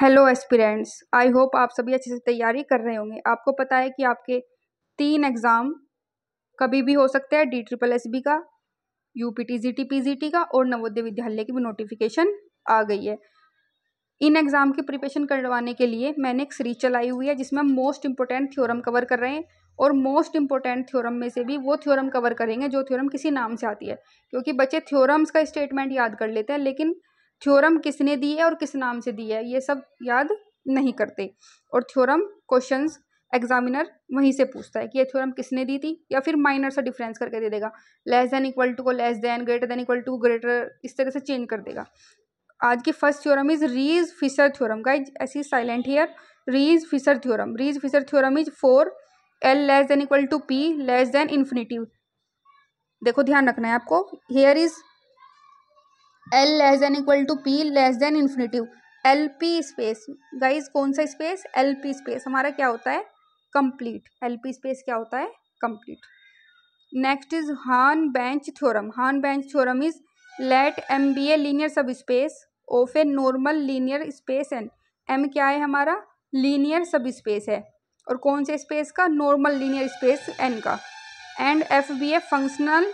Hello aspirants, I hope आप सभी अच्छे से तैयारी कर रहे होंगे। आपको पता है कि आपके 3 एग्ज़ाम कभी भी हो सकते हैं। DSSB का, UPTGT PGT का और नवोदय विद्यालय की भी नोटिफिकेशन आ गई है। इन एग्ज़ाम की प्रिपरेशन करवाने के लिए मैंने एक सीरीज चलाई हुई है जिसमें हम मोस्ट इंपॉर्टेंट थ्योरम कवर कर रहे हैं और मोस्ट इंपॉर्टेंट थ्योरम में से भी वो थ्योरम कवर करेंगे जो थ्योरम किसी नाम से आती है, क्योंकि बच्चे थ्योरम्स का स्टेटमेंट याद कर लेते हैं लेकिन थ्योरम किसने दी है और किस नाम से दी है ये सब याद नहीं करते। और थ्योरम क्वेश्चंस एग्जामिनर वहीं से पूछता है कि ये थ्योरम किसने दी थी, या फिर माइनर सा डिफरेंस करके दे देगा। लेस देन इक्वल टू को less than, greater than equal to greater, इस तरह से चेंज कर देगा। आज की first theorem is Riesz Fischer theorem. Guys ऐसी silent here. Riesz Fischer theorem, Riesz Fischer theorem is for L less than equal to P less than infinitive. देखो ध्यान रखना है आपको, here is L less than equal to P less than infinitive. L P space, guys कौन सा space? L P space हमारा क्या होता है? कंप्लीट। एल पी स्पेस क्या होता है? Complete. Next is Hahn Banach theorem. Hahn Banach theorem is let M be a linear subspace of a normal linear space N. M क्या है हमारा? लीनियर सब स्पेस है, और कौन से स्पेस का? नॉर्मल लीनियर स्पेस एन का। And F be a functional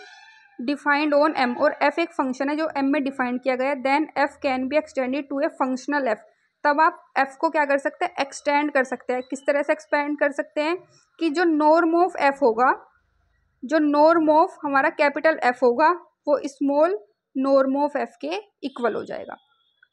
defined on M, और एफ एक फंक्शन है जो एम में डिफाइंड किया गया है। Then F can be extended to a functional F. तब आप एफ को क्या कर सकते हैं? एक्सटेंड कर सकते हैं। किस तरह से एक्सपेंड कर सकते हैं? कि जो नॉर्म ऑफ एफ होगा, जो नॉर्म ऑफ हमारा कैपिटल एफ होगा वो स्मॉल नॉर्म ऑफ एफ के इक्वल हो जाएगा।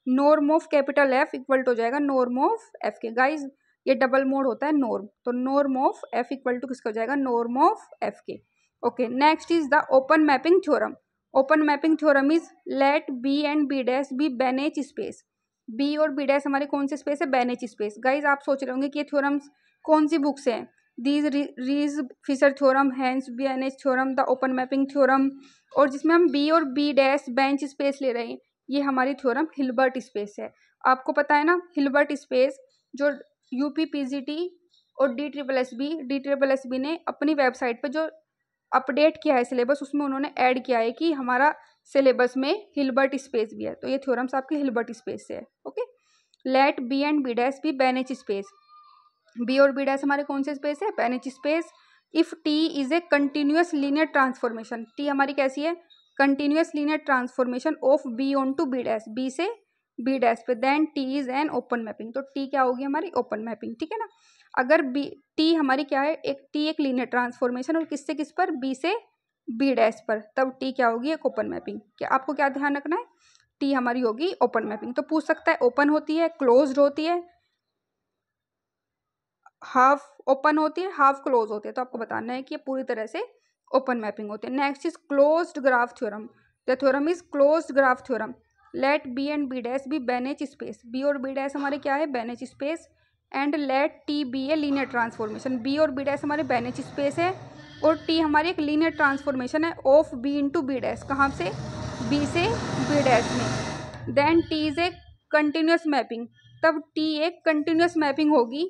Norm of capital F equal हो जाएगा नॉर्म ऑफ एफ के। गाइज ये डबल मोड होता है नॉर्म, तो norm of F equal to किसका हो जाएगा? नॉर्म ऑफ एफ के। Okay, next is the open mapping theorem. Open mapping theorem is let B and B dash B Banach space. B और B dash हमारे कौन से space है? Banach space. Guys आप सोच रहे होंगे कि ये थ्योरम्स कौन सी बुक से हैं? These Riesz Fischer theorem, hence Banach theorem, the open mapping theorem. और जिसमें हम बी और बी डैश बेंच स्पेस ले रहे हैं, ये हमारी थ्योरम हिल्बर्ट स्पेस है। आपको पता है ना हिल्बर्ट स्पेस, जो यूपी पीजीटी और DSSB ने अपनी वेबसाइट पे जो अपडेट किया है सिलेबस, उसमें उन्होंने ऐड किया है कि हमारा सिलेबस में हिल्बर्ट स्पेस भी है। तो ये थ्योरम्स आपकी हिल्बर्ट स्पेस से है। Okay, let B and B dash B Banach space. B और बी डैश हमारे कौन से स्पेस है? Banach space. If T is a continuous linear transformation, T हमारी कैसी है? Continuous linear transformation of B onto B dash, B से B dash पे, then T is an open mapping. तो टी क्या होगी? हमारी ओपन मैपिंग। ठीक है ना। अगर बी टी हमारी क्या है? एक टी एक लीनियर ट्रांसफॉर्मेशन, और किससे किस पर? बी से बी डैश पर, तब टी क्या होगी? एक ओपन मैपिंग। क्या आपको क्या ध्यान रखना है? टी हमारी होगी ओपन मैपिंग। तो पूछ सकता है ओपन होती है, क्लोज्ड होती है, हाफ ओपन होती है, हाफ क्लोज होती है। तो आपको बताना है कि ये पूरी तरह से ओपन मैपिंग होती है। Next is closed graph theorem. The theorem is closed graph theorem. Let B and B dash B Banach space. B और बी डैश हमारे क्या है? Banach space. And let T be a linear transformation. B और B dash हमारे Banach space है, और T हमारी एक लीनियर ट्रांसफॉर्मेशन है of B into B dash. कहाँ से? बी से बी डैश में। Then T is a continuous mapping. तब टी एक कंटिन्यूस मैपिंग होगी।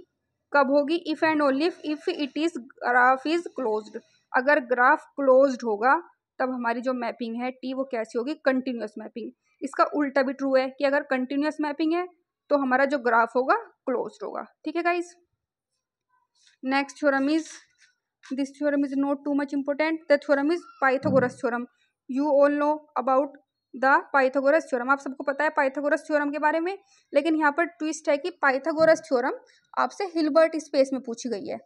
कब होगी? If and only if it is graph is closed. अगर ग्राफ क्लोज्ड होगा तब हमारी जो मैपिंग है टी वो कैसी होगी? Continuous mapping. इसका उल्टा भी ट्रू है कि अगर कंटिन्यूअस मैपिंग है तो हमारा जो ग्राफ होगा क्लोज्ड होगा। ठीक है guys. Next theorem is, this theorem is not too much important. The theorem is Pythagoras theorem. You all know about the Pythagoras theorem. आप सबको पता है पाइथागोरस थ्योरम के बारे में, लेकिन यहाँ पर ट्विस्ट है कि पाइथागोरस थ्योरम आपसे हिल्बर्ट स्पेस में पूछी गई है।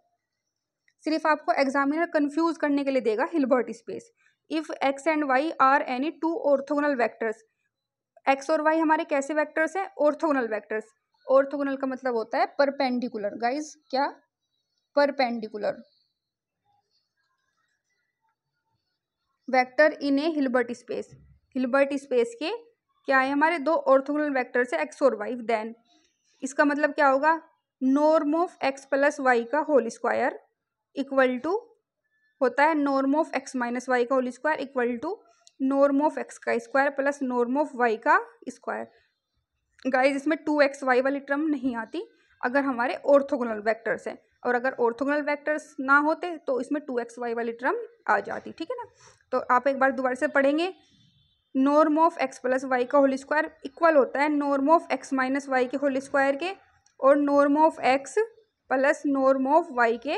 सिर्फ आपको एग्जामिनर कंफ्यूज करने के लिए देगा Hilbert space. If X and Y are any two orthogonal vectors. X और वाई हमारे कैसे वेक्टर्स हैं? Orthogonal vectors. ऑर्थोगोनल का मतलब होता है परपेंडिकुलर। गाइज क्या? Perpendicular vector in a Hilbert space. Hilbert space के क्या है? हमारे दो ऑर्थोगोनल वेक्टर्स है एक्स और वाई। देन इसका मतलब क्या होगा? Norm of X plus Y का होल स्क्वायर इक्वल टू होता है norm of X minus Y का whole square equal to norm of X का square plus norm of Y का स्क्वायर। गाइज इसमें 2x वाई वाली टर्म नहीं आती अगर हमारे ऑर्थोगोनल वेक्टर्स हैं, और अगर ऑर्थोगोनल वेक्टर्स ना होते तो इसमें 2x वाई वाली टर्म आ जाती। ठीक है ना। तो आप एक बार दोबारा से पढ़ेंगे। Norm of X plus Y का होल स्क्वायर इक्वल होता है norm of X minus Y के होल स्क्वायर के, और norm of X plus norm of Y के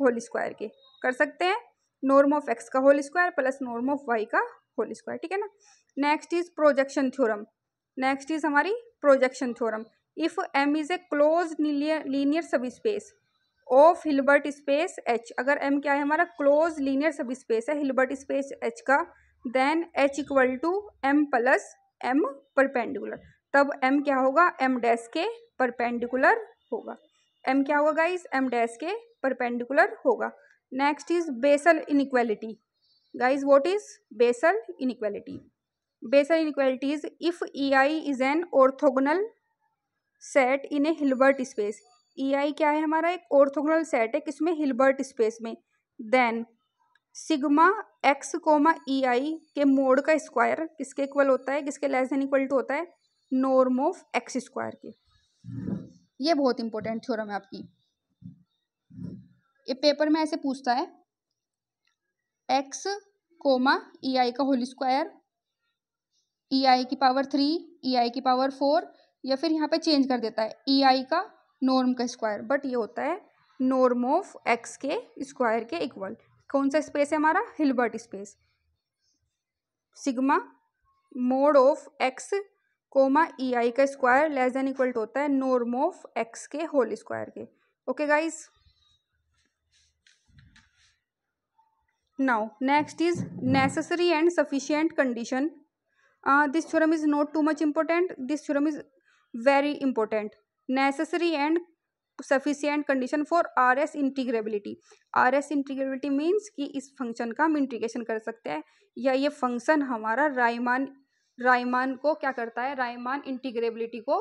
होल स्क्वायर के कर सकते हैं, नॉर्म ऑफ एक्स का whole square plus norm of Y का होल स्क्वायर, ठीक है ना। Next is projection theorem, next is हमारी projection theorem. If M is a close linear subspace of Hilbert space H, अगर M क्या है हमारा क्लोज लीनियर सब स्पेस है हिल्बर्ट स्पेस एच का, then H equal to M plus M perpendicular, तब M क्या होगा M dash के परपेंडिकुलर होगा, एम क्या होगा गाइस एम डैश के परपेंडिकुलर होगा। Next is Bessel inequality, guys what is basal inequality? Basal inequality is if ei is an orthogonal set in a Hilbert space, ei क्या है हमारा एक ऑर्थोगोनल सेट है किसमें हिल्बर्ट स्पेस में, then sigma x comma E आई के mode का square किसके इक्वल होता है, किसके लेस देन इक्वल टू होता है नॉर्म ऑफ एक्स स्क्वायर के। ये बहुत इंपॉर्टेंट थ्योरम है आपकी, ये पेपर में ऐसे पूछता है एक्स कोमा ई आई का होल स्क्वायर, ई आई की पावर 3, ई आई की पावर 4, या फिर यहाँ पे चेंज कर देता है ई आई का नॉर्म का स्क्वायर, बट ये होता है नॉर्म ऑफ एक्स के स्क्वायर के इक्वल। कौन सा स्पेस है हमारा Hilbert space, sigma mode of X comma E I का square less than equal to होता है नॉर्म ऑफ एक्स के होल स्क्वायर के। Okay guys, now next is necessary and sufficient condition. This theorem is not too much important, this theorem is very important. Necessary and sufficient condition for RS integrability. RS integrability means कि इस function का हम integration कर सकते हैं, या ये function हमारा राइमान को क्या करता है, राइमान इंटीग्रेबिलिटी को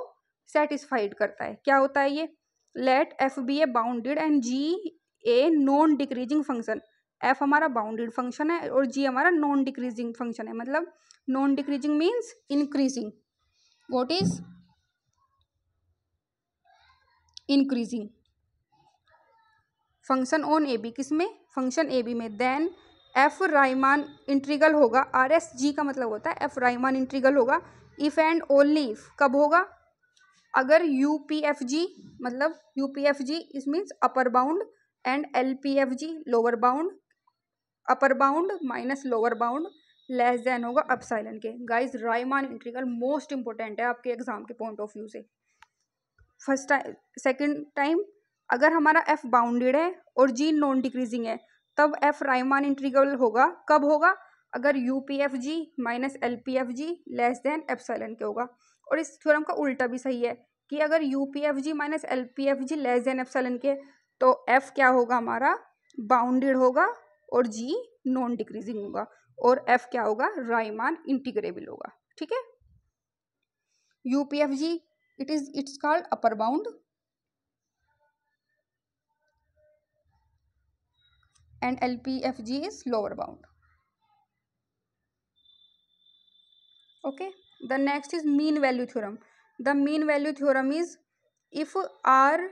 सेटिस्फाइड करता है। क्या होता है ये, let F be a bounded and G a non decreasing function, F हमारा बाउंडेड फंक्शन है और जी हमारा नॉन डिक्रीजिंग फंक्शन है, मतलब non decreasing means increasing, what is increasing function on A B, किसमें फंक्शन ए बी में, then F Riemann integral होगा, R S G का मतलब होता है एफ राइमान इंटीग्रल होगा इफ एंड ओनली इफ, कब होगा अगर यू पी एफ जी, मतलब यू पी एफ जी इस means upper bound and L P F G lower bound, upper bound minus lower bound less than होगा epsilon के। Guys राइमान integral most important है आपके exam के point of view से। First time second time अगर हमारा F bounded है और जी नॉन डिक्रीजिंग है, तब एफ राइमान इंटीग्रल होगा, कब होगा अगर U P F G minus L P F G less then epsilon के होगा। और इस थ्योरम का उल्टा भी सही है कि अगर U P F G minus L P F G less then epsilon के, तो एफ क्या होगा हमारा बाउंडेड होगा और जी नॉन डिक्रीजिंग होगा, और एफ क्या होगा राइमान इंटीग्रेबल होगा, ठीक है। UPF G it's called upper bound and LPF G is lower bound. Okay, the next is mean value theorem. The mean value theorem is if R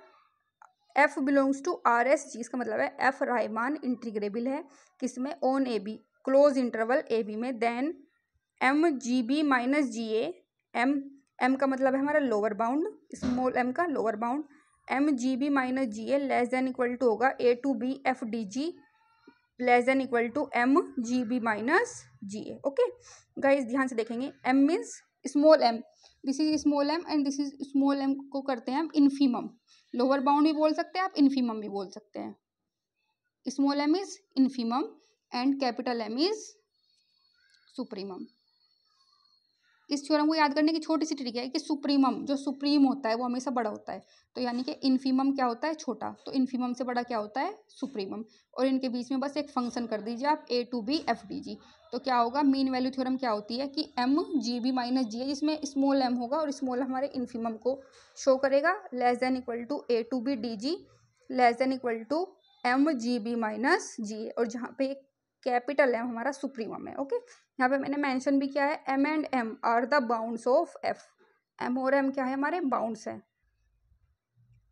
F belongs to R S G, इसका मतलब है F Riemann integrable है किसमें on A B close interval A B में, then M G B minus G A, M का मतलब है हमारा लोअर बाउंड, स्मॉल एम का lower bound, M G B minus G A less than equal to होगा A to B F D G less than equal to M G B minus G A. Okay guys ध्यान से देखेंगे, M means small M, this is small M and this is small M को करते हैं हम infimum, lower bound भी बोल सकते हैं आप, इन्फीमम भी बोल सकते हैं। Small M is infimum and capital M is supremum. इस थ्योरम को याद करने की छोटी सी ट्रिक है कि सुप्रीमम जो सुप्रीम होता है वो हमेशा बड़ा होता है, तो यानी कि इन्फीमम क्या होता है छोटा, तो इन्फीमम से बड़ा क्या होता है सुप्रीमम, और इनके बीच में बस एक फंक्शन कर दीजिए आप A to B F D G, तो क्या होगा मीन वैल्यू थ्योरम क्या होती है कि एम जी बी माइनस जी है जिसमें स्मॉल एम होगा और स्मॉल हमारे इन्फीमम को शो करेगा, less than equal to A to B D G less than equal to M G B minus G, और जहाँ पे कैपिटल एम हमारा सुप्रीमम है। ओके, यहाँ पे मैंने मेंशन भी किया है M and M are the bounds of F, M और एम क्या है हमारे बाउंड्स है,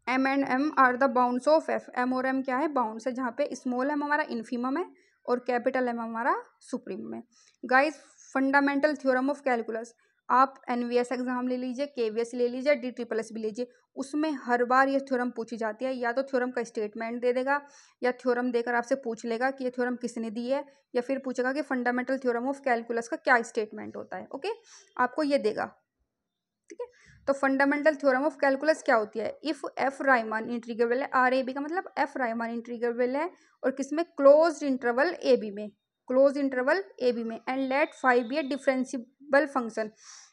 M and M are the bounds of F, M और एम क्या है बाउंड्स है, जहाँ पे स्मॉल एम हमारा इन्फीमम है और कैपिटल एम हमारा सुप्रीमम है। Guys fundamental theorem of calculus, आप NVS एग्जाम ले लीजिए, KVS ले लीजिए, DSSS भी लीजिए, उसमें हर बार ये थ्योरम पूछी जाती है। या तो थ्योरम का स्टेटमेंट दे देगा या थ्योरम देकर आपसे पूछ लेगा कि ये थ्योरम किसने दी है, या फिर पूछेगा कि फंडामेंटल थ्योरम ऑफ कैलकुलस का क्या स्टेटमेंट होता है। ओके, आपको ये देगा। ठीक है, तो फंडामेंटल थ्योरम ऑफ कैलकुलस क्या होती है? इफ एफ राइमान इंटीग्रेबल है, आर ए बी का मतलब एफ राइमान इंटीग्रेबल है और किसमें? क्लोज्ड इंटरवल ए बी में, क्लोज इंटरवल ए बी में, and let five be a differentiable function.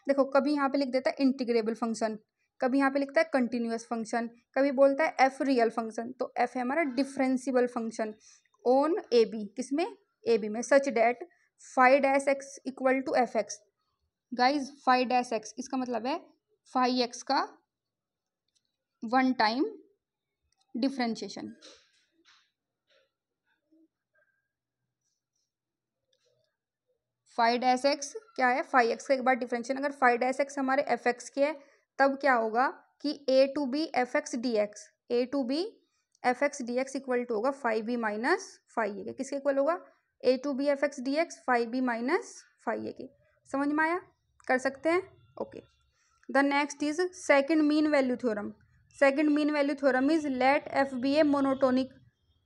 देखो कभी यहाँ पे लिख देता है इंटीग्रेबल फंक्शन, कभी यहाँ पे लिखता है कंटिन्यूअस फंक्शन, कभी बोलता है एफ रियल फंक्शन। तो एफ है हमारा differentiable function on A B, किसमें? ए बी में, such that five dash X equal to F X. Guys five dash X इसका मतलब है फाइव एक्स का one time differentiation. Five dash X क्या है? फाइव एक्स का एक बार डिफरेंशिएशन। अगर फाइव डैश एक्स हमारे एफ एक्स के है तब क्या होगा कि A to B F X D X, A to B F X D X equal to होगा five B minus five A के। किसके इक्वल होगा? A to B F X D X five B minus five A के। समझ में आया? कर सकते हैं। Okay, the next is second mean value theorem. Second mean value theorem is let F be a monotonic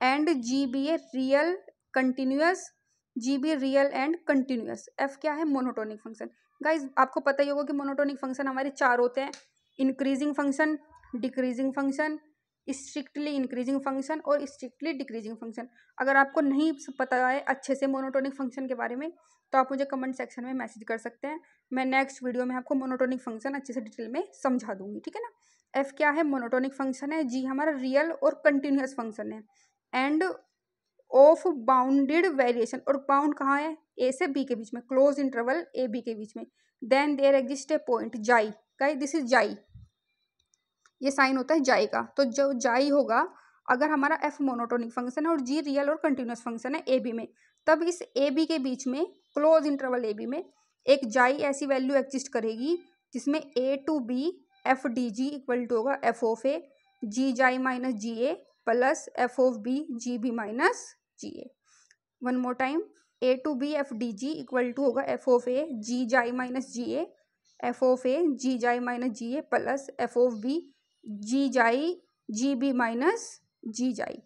and G be a real continuous, G be real and continuous. F क्या है? Monotonic function. Guys आपको पता ही होगा कि monotonic function हमारे चार होते हैं, increasing function, decreasing function, strictly increasing function और स्ट्रिक्टली डिक्रीजिंग फंक्शन। अगर आपको नहीं पता है अच्छे से मोनोटोनिक फंक्शन के बारे में तो आप मुझे कमेंट सेक्शन में मैसेज कर सकते हैं। मैं नेक्स्ट वीडियो में आपको मोनोटोनिक फंक्शन अच्छे से डिटेल में समझा दूंगी। ठीक है ना? एफ क्या है? मोनोटोनिक फंक्शन है। जी हमारा रियल और कंटिन्यूअस फंक्शन है। एंड ऑफ बाउंडेड वेरिएशन, और बाउंड कहाँ है? ए से बी के बीच में, क्लोज इंटरवल ए बी के बीच में। Then there exist a point xi. Guys this is xi, ये साइन होता है जाई का। तो जो जाई होगा, अगर हमारा एफ मोनोटोनिक फंक्शन है और जी रियल और कंटिन्यूअस फंक्शन है ए बी में, तब इस ए बी के बीच में, क्लोज इंटरवल ए बी में, एक जाई ऐसी वैल्यू एग्जिस्ट करेगी जिसमें A to B F D G equal to होगा एफ ऑफ ए जी जाई minus G A plus F of B G B minus G A. One more time, A to B F D G equal to होगा F of A G जाई minus G A, F of A G जाई minus G A plus F of B G जाई G B minus जी जाई,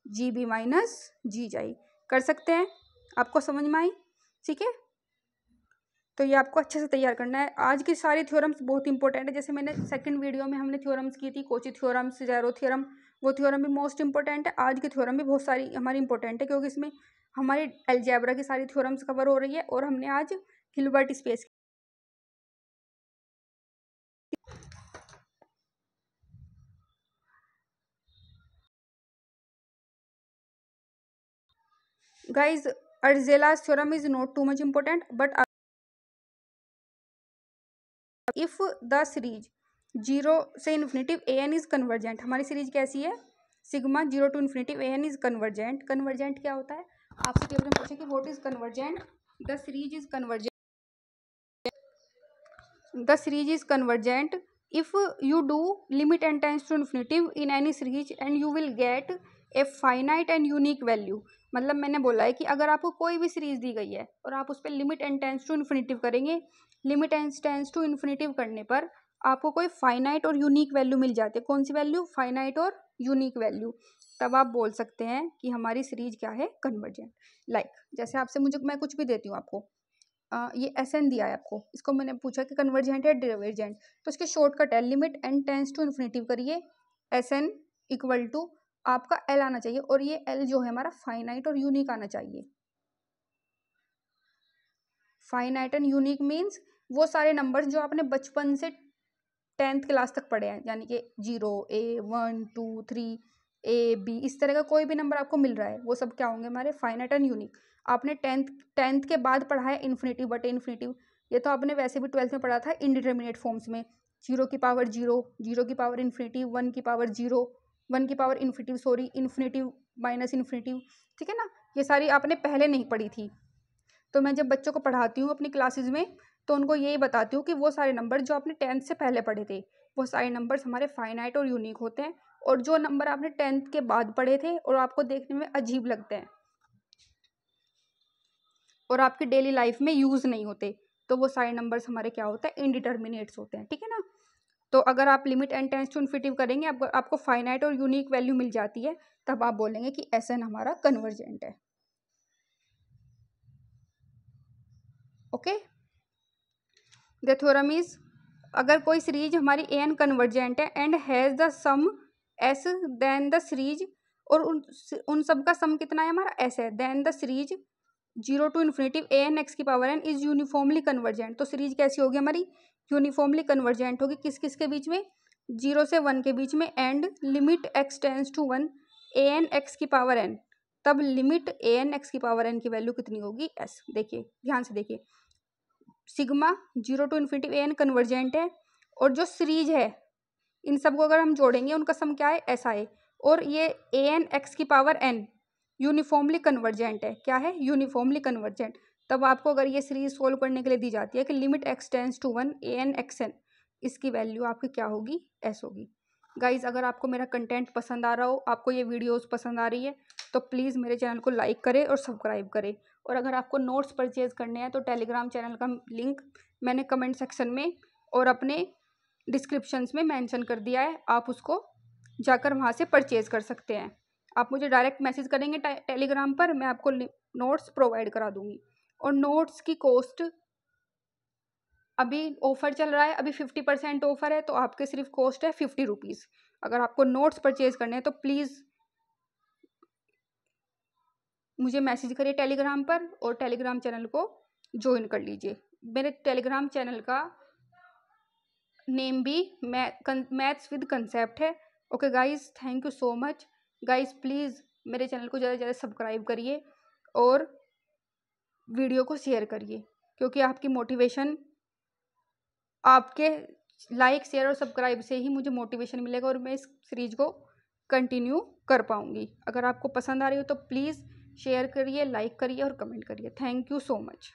G B minus जी जाई। कर सकते हैं? आपको समझ में आई? ठीक है, तो ये आपको अच्छे से तैयार करना है। आज की सारी थ्योरम्स बहुत इंपॉर्टेंट है। जैसे मैंने सेकंड वीडियो में हमने थ्योरम्स की थी, कोची थ्योरम्स, ज़ेरो थ्योरम, वो थ्योरम भी मोस्ट इंपॉर्टेंट है। आज की थ्योरम भी बहुत सारी हमारी इंपॉर्टेंट है क्योंकि इसमें हमारी अलजेब्रा की सारी थ्योरम्स कवर हो रही है और हमने आज हिल्बर्ट स्पेस। गाइज अर्जेलास theorem is not too much important, but if the series zero से infinitive A N is convergent, हमारी सीरीज कैसी है? Sigma zero to infinitive A N is convergent. Convergent क्या होता है? आपसे पेपर में पूछे कि what is convergent? The series is convergent, the series is convergent if you do limit n tends to infinitive in any series and you will get a finite and unique value। मतलब मैंने बोला है कि अगर आपको कोई भी series दी गई है और आप उस पर limit n tense to infinitive करेंगे, limit n tense to infinitive करने पर आपको कोई फाइनाइट और यूनिक वैल्यू मिल जाती है। कौन सी वैल्यू? फाइनाइट और यूनिक वैल्यू। तब आप बोल सकते हैं कि हमारी सीरीज क्या है? कन्वर्जेंट। लाइक जैसे आपसे मैं कुछ भी देती हूँ आपको, ये एस एन दिया है आपको, इसको मैंने पूछा कि कन्वर्जेंट है डिवर्जेंट, तो इसके शॉर्टकट है limit N tends to infinity करिए, एस एन इक्वल टू आपका एल आना चाहिए और ये एल जो है हमारा फाइनाइट और यूनिक आना चाहिए। फाइनाइट एंड यूनिक मीन्स वो सारे नंबर्स जो आपने बचपन से 10th क्लास तक पढ़े हैं, यानी कि 0 A 1 2 3 A B, इस तरह का कोई भी नंबर आपको मिल रहा है वो सब क्या होंगे? हमारे फाइनाइट एंड यूनिक। आपने टेंथ के बाद पढ़ा है इन्फिनिटिव बटे इन्फिनिटिव, ये तो आपने वैसे भी 12th में पढ़ा था इनडिटर्मिनेट फॉर्म्स में, 0 की पावर 0, 0 की पावर इन्फिनिटिव, 1 की पावर 0, 1 की power infinitive, sorry infinitive minus infinitive. ठीक है ना? ये सारी आपने पहले नहीं पढ़ी थी। तो मैं जब बच्चों को पढ़ाती हूँ अपनी क्लासेज में तो उनको यही बताती हूँ कि वो सारे नंबर जो आपने 10th से पहले पढ़े थे वो सारे नंबर्स हमारे फाइनाइट और यूनिक होते हैं, और जो नंबर आपने 10th के बाद पढ़े थे और आपको देखने में अजीब लगते हैं और आपकी डेली लाइफ में यूज़ नहीं होते, तो वो सारे नंबर्स हमारे क्या होते हैं, इनडिटर्मिनेट्स होते हैं, ठीक है ना। तो अगर आप limit n tends to infinity करेंगे, आपको फाइनाइट और यूनिक वैल्यू मिल जाती है, तब आप बोलेंगे कि Sn हमारा कन्वर्जेंट है। ओके, द थ्योरम इज, अगर कोई सीरीज हमारी an कन्वर्जेंट है and has the sum s, then the series, और उन सब का सम कितना है हमारा s है, then the series 0 to infinity an x की power n is uniformly convergent. तो सीरीज कैसी होगी हमारी, यूनिफॉर्मली कन्वर्जेंट होगी, किस किस के बीच में, 0 से 1 के बीच में, and limit x tends to 1 an x की पावर n, तब लिमिट an x की पावर n की वैल्यू कितनी होगी, s। देखिए ध्यान से देखिए, sigma 0 to infinity an convergent है, और जो सीरीज है इन सबको अगर हम जोड़ेंगे उनका सम क्या है, ऐसा है, और ये an x की पावर n यूनिफॉर्मली कन्वर्जेंट है, क्या है, यूनिफॉर्मली कन्वर्जेंट। तब आपको अगर ये सीरीज सोल्व करने के लिए दी जाती है कि limit x tends to 1 an xn, इसकी वैल्यू आपकी क्या होगी, s होगी। गाइज अगर आपको मेरा कंटेंट पसंद आ रहा हो, आपको ये वीडियोस पसंद आ रही है, तो प्लीज़ मेरे चैनल को लाइक करें और सब्सक्राइब करें। और अगर आपको नोट्स परचेज करने हैं तो टेलीग्राम चैनल का लिंक मैंने कमेंट सेक्शन में और अपने डिस्क्रिप्शंस में मेंशन कर दिया है, आप उसको जाकर वहाँ से परचेज कर सकते हैं। आप मुझे डायरेक्ट मैसेज करेंगे टेलीग्राम पर, मैं आपको नोट्स प्रोवाइड करा दूँगी। और नोट्स की कॉस्ट अभी ऑफ़र चल रहा है, अभी 50% ऑफ़र है, तो आपके सिर्फ कॉस्ट है 50 रुपीज़। अगर आपको नोट्स परचेज करने हैं तो प्लीज़ मुझे मैसेज करिए टेलीग्राम पर, और टेलीग्राम चैनल को ज्वाइन कर लीजिए। मेरे टेलीग्राम चैनल का नेम भी मैथ्स विद कंसेप्ट है। Okay guys, thank you so much. Guys please मेरे चैनल को ज़्यादा से ज़्यादा सब्सक्राइब करिए और वीडियो को शेयर करिए, क्योंकि आपकी मोटिवेशन, आपके लाइक शेयर और सब्सक्राइब से ही मुझे मोटिवेशन मिलेगा और मैं इस सीरीज को कंटिन्यू कर पाऊँगी। अगर आपको पसंद आ रही हो तो प्लीज़ शेयर करिए, लाइक करिए और कमेंट करिए। Thank you so much.